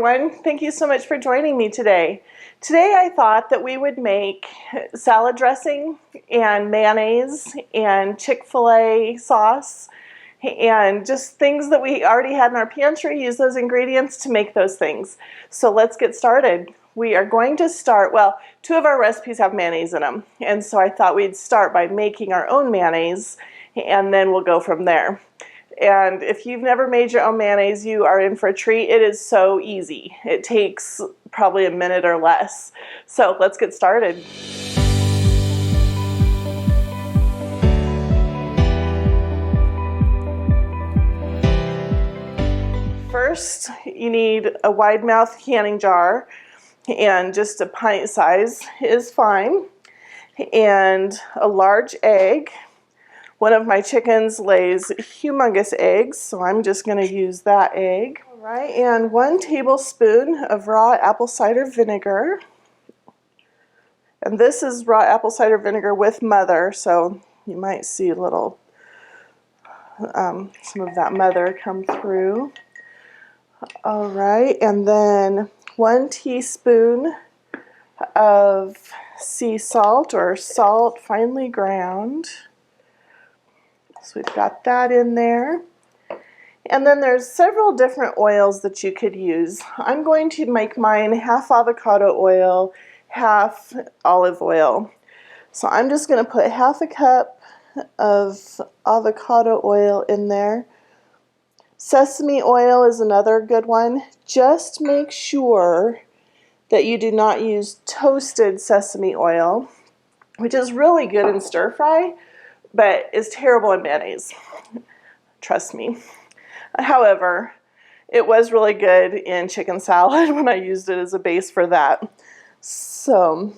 everyone. Thank you so much for joining me today. Today I thought that we would make salad dressing and mayonnaise and Chick-fil-A sauce and just things that we already had in our pantry, use those ingredients to make those things. So let's get started. We are going to start, well, two of our recipes have mayonnaise in them, and so I thought we'd start by making our own mayonnaise and then we'll go from there. And if you've never made your own mayonnaise, you are in for a treat. It is so easy. It takes probably a minute or less. So let's get started. First, you need a wide mouth canning jar, and just a pint size is fine, and a large egg. One of my chickens lays humongous eggs, so I'm just going to use that egg. All right, and 1 tablespoon of raw apple cider vinegar. And this is raw apple cider vinegar with mother, so you might see a little, some of that mother come through. All right, and then 1 teaspoon of sea salt or salt finely ground. So we've got that in there. And then there's several different oils that you could use. I'm going to make mine half avocado oil, half olive oil. So I'm just going to put half a cup of avocado oil in there. Sesame oil is another good one. Just make sure that you do not use toasted sesame oil, which is really good in stir fry, but is terrible in mayonnaise. Trust me. However, it was really good in chicken salad when I used it as a base for that. So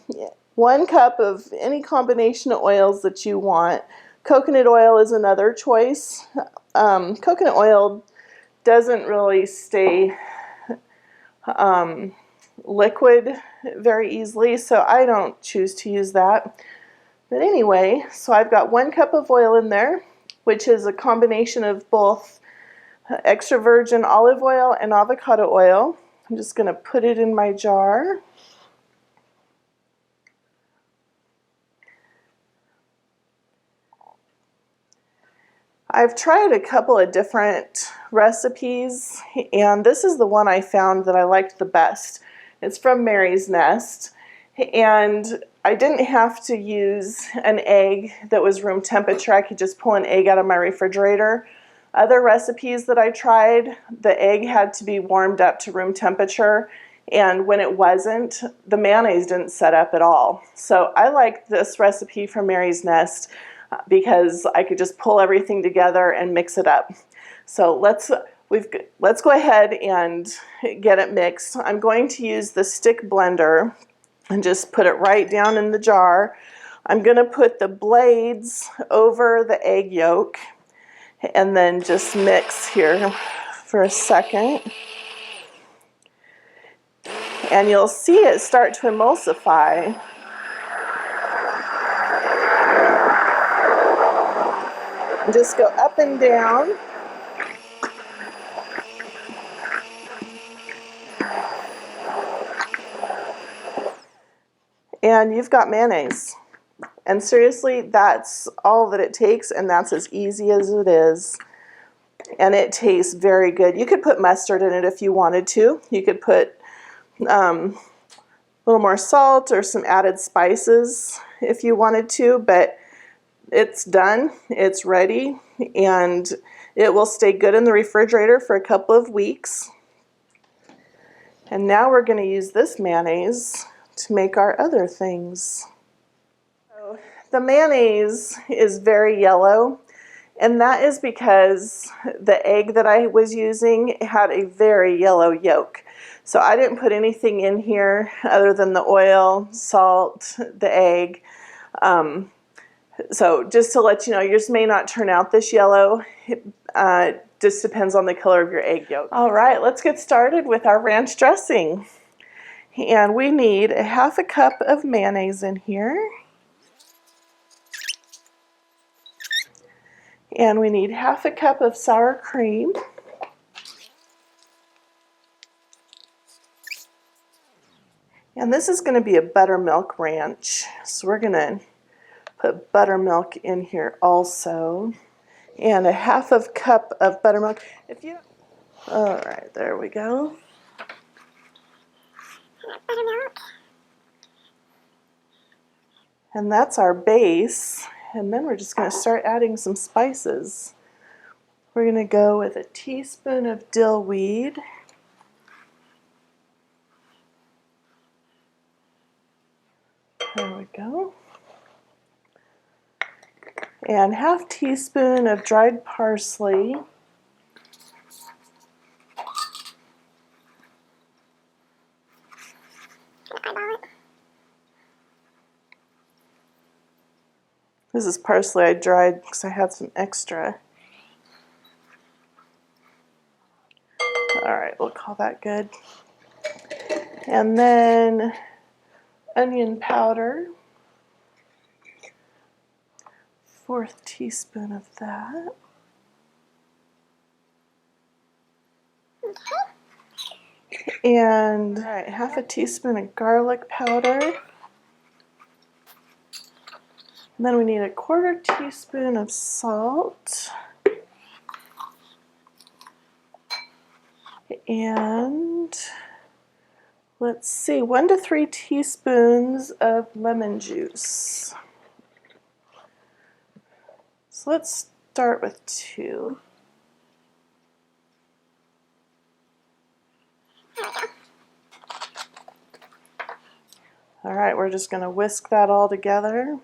1 cup of any combination of oils that you want. Coconut oil is another choice. Coconut oil doesn't really stay liquid very easily, so I don't choose to use that. But anyway, so I've got 1 cup of oil in there, which is a combination of both extra virgin olive oil and avocado oil. I'm just going to put it in my jar. I've tried a couple of different recipes, and this is the one I found that I liked the best. It's from Mary's Nest, and I didn't have to use an egg that was room temperature. I could just pull an egg out of my refrigerator. Other recipes that I tried, the egg had to be warmed up to room temperature, and when it wasn't, the mayonnaise didn't set up at all. So I like this recipe from Mary's Nest because I could just pull everything together and mix it up. So let's go ahead and get it mixed. I'm going to use the stick blender and just put it right down in the jar. I'm going to put the blades over the egg yolk and then just mix here for a second. And you'll see it start to emulsify. And just go up and down. And you've got mayonnaise. And seriously, that's all that it takes, and that's as easy as it is. And it tastes very good. You could put mustard in it if you wanted to. You could put a little more salt or some added spices if you wanted to, but it's done, it's ready, and it will stay good in the refrigerator for a couple of weeks. And now we're going to use this mayonnaise to make our other things. So the mayonnaise is very yellow, and that is because the egg that I was using had a very yellow yolk. So I didn't put anything in here other than the oil, salt, the egg. So just to let you know, yours may not turn out this yellow. It just depends on the color of your egg yolk. All right, let's get started with our ranch dressing. And we need a half a cup of mayonnaise in here. And we need half a cup of sour cream. And this is going to be a buttermilk ranch. So we're going to put buttermilk in here also. And a half of cup of buttermilk. All right, there we go. Buttermilk. And that's our base. And then we're just going to start adding some spices. We're going to go with a teaspoon of dill weed. There we go. And half teaspoon of dried parsley. This is parsley I dried because I had some extra. All right, we'll call that good. And then onion powder. 1/4 teaspoon of that. And all right, half a teaspoon of garlic powder. And then we need a 1/4 teaspoon of salt. And let's see, 1 to 3 teaspoons of lemon juice. So let's start with 2. All right, we're just going to whisk that all together.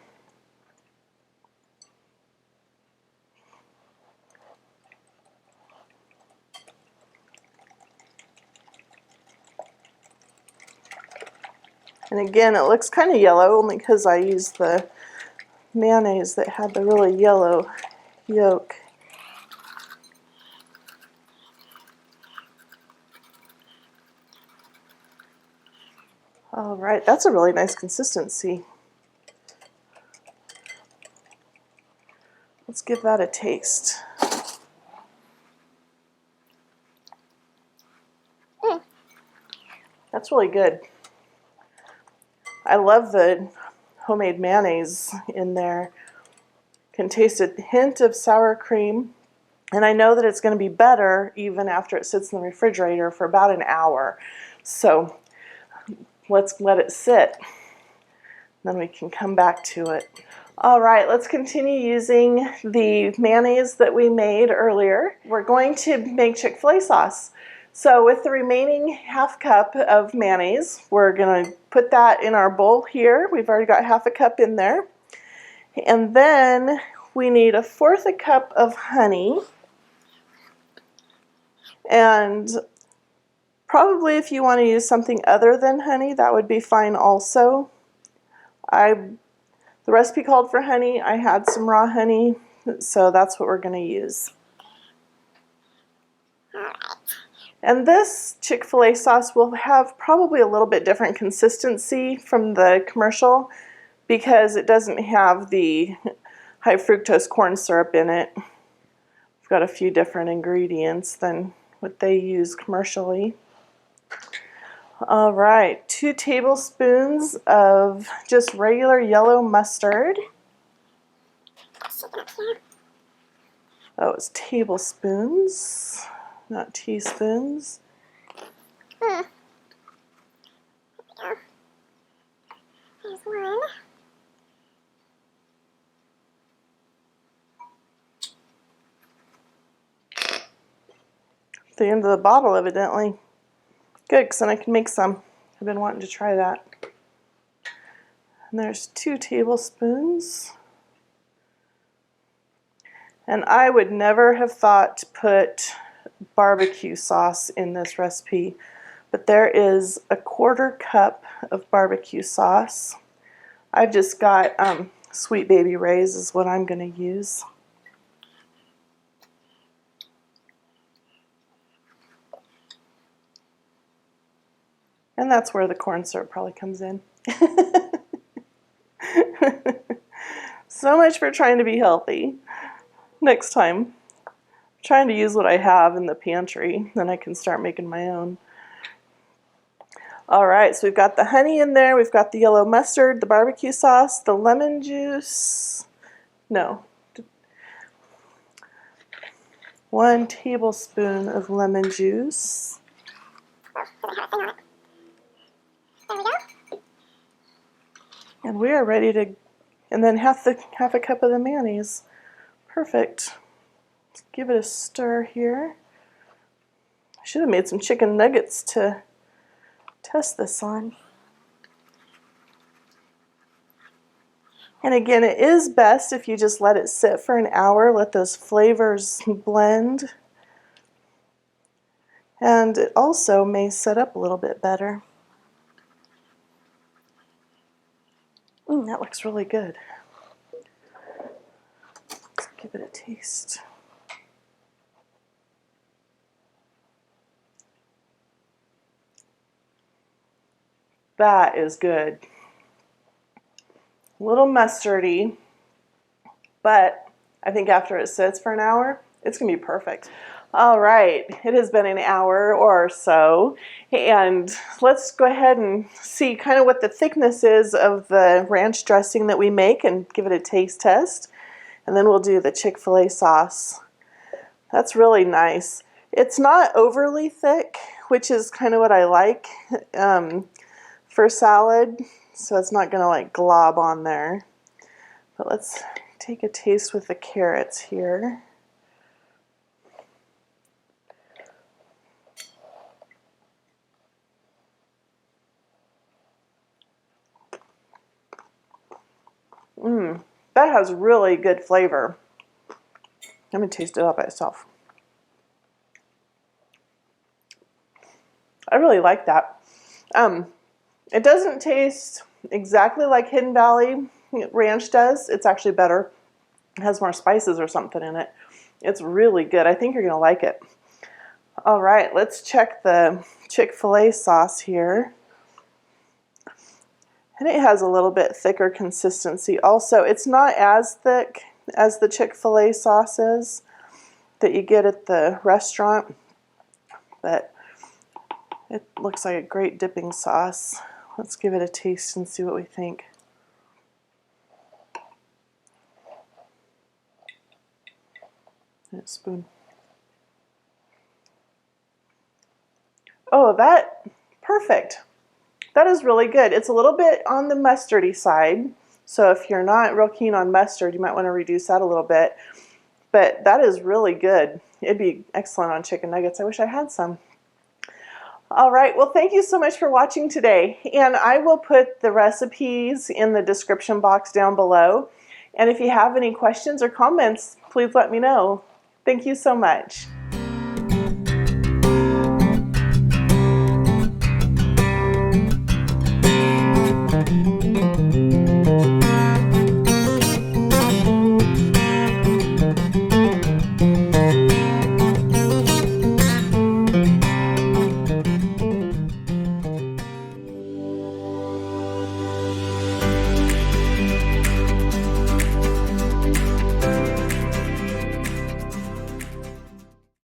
And again, it looks kind of yellow only because I used the mayonnaise that had the really yellow yolk. All right, that's a really nice consistency. Let's give that a taste. That's really good. I love the homemade mayonnaise in there. Can taste a hint of sour cream. And I know that it's going to be better even after it sits in the refrigerator for about an hour. So let's let it sit. Then we can come back to it. All right, let's continue using the mayonnaise that we made earlier. We're going to make Chick-fil-A sauce. So with the remaining 1/2 cup of mayonnaise, we're going to put that in our bowl here. We've already got 1/2 cup in there. And then we need 1/4 cup of honey. And probably if you want to use something other than honey, that would be fine also. The recipe called for honey. I had some raw honey, so that's what we're going to use. And this Chick-fil-A sauce will have probably a little bit different consistency from the commercial because it doesn't have the high fructose corn syrup in it. We've got a few different ingredients than what they use commercially. All right, 2 tablespoons of just regular yellow mustard. Oh, it's tablespoons, not teaspoons. There's one. The end of the bottle, evidently. Good, because then I can make some. I've been wanting to try that. And there's 2 tablespoons. And I would never have thought to put barbecue sauce in this recipe, but there is 1/4 cup of barbecue sauce. I've just got Sweet Baby Ray's is what I'm going to use. And that's where the corn syrup probably comes in. So much for trying to be healthy. Next time, I'm trying to use what I have in the pantry, then I can start making my own. All right, so we've got the honey in there, we've got the yellow mustard, the barbecue sauce, the lemon juice. No. 1 tablespoon of lemon juice. There we go. And we are ready to, and then half a cup of the mayonnaise. Perfect. Let's give it a stir here. I should have made some chicken nuggets to test this on. And again, it is best if you just let it sit for an hour, let those flavors blend. And it also may set up a little bit better. That looks really good. Let's give it a taste. That is good. A little mustardy, but I think after it sits for an hour, it's going to be perfect. All right, it has been an hour or so, and let's go ahead and see kind of what the thickness is of the ranch dressing that we make and give it a taste test, and then we'll do the Chick-fil-A sauce. That's really nice. It's not overly thick, which is kind of what I like for salad, so it's not going to like glob on there. But let's take a taste with the carrots here. That has really good flavor. I'm going to taste it all by itself. I really like that. It doesn't taste exactly like Hidden Valley Ranch does. It's actually better. It has more spices or something in it. It's really good. I think you're going to like it. All right, let's check the Chick-fil-A sauce here. And it has a little bit thicker consistency. Also, it's not as thick as the Chick-fil-A sauce is that you get at the restaurant, but it looks like a great dipping sauce. Let's give it a taste and see what we think. And a spoon. Oh, perfect. That is really good. It's a little bit on the mustardy side, so if you're not real keen on mustard, you might want to reduce that a little bit. But that is really good. It'd be excellent on chicken nuggets. I wish I had some. All right, well, thank you so much for watching today. And I will put the recipes in the description box down below. And if you have any questions or comments, please let me know. Thank you so much.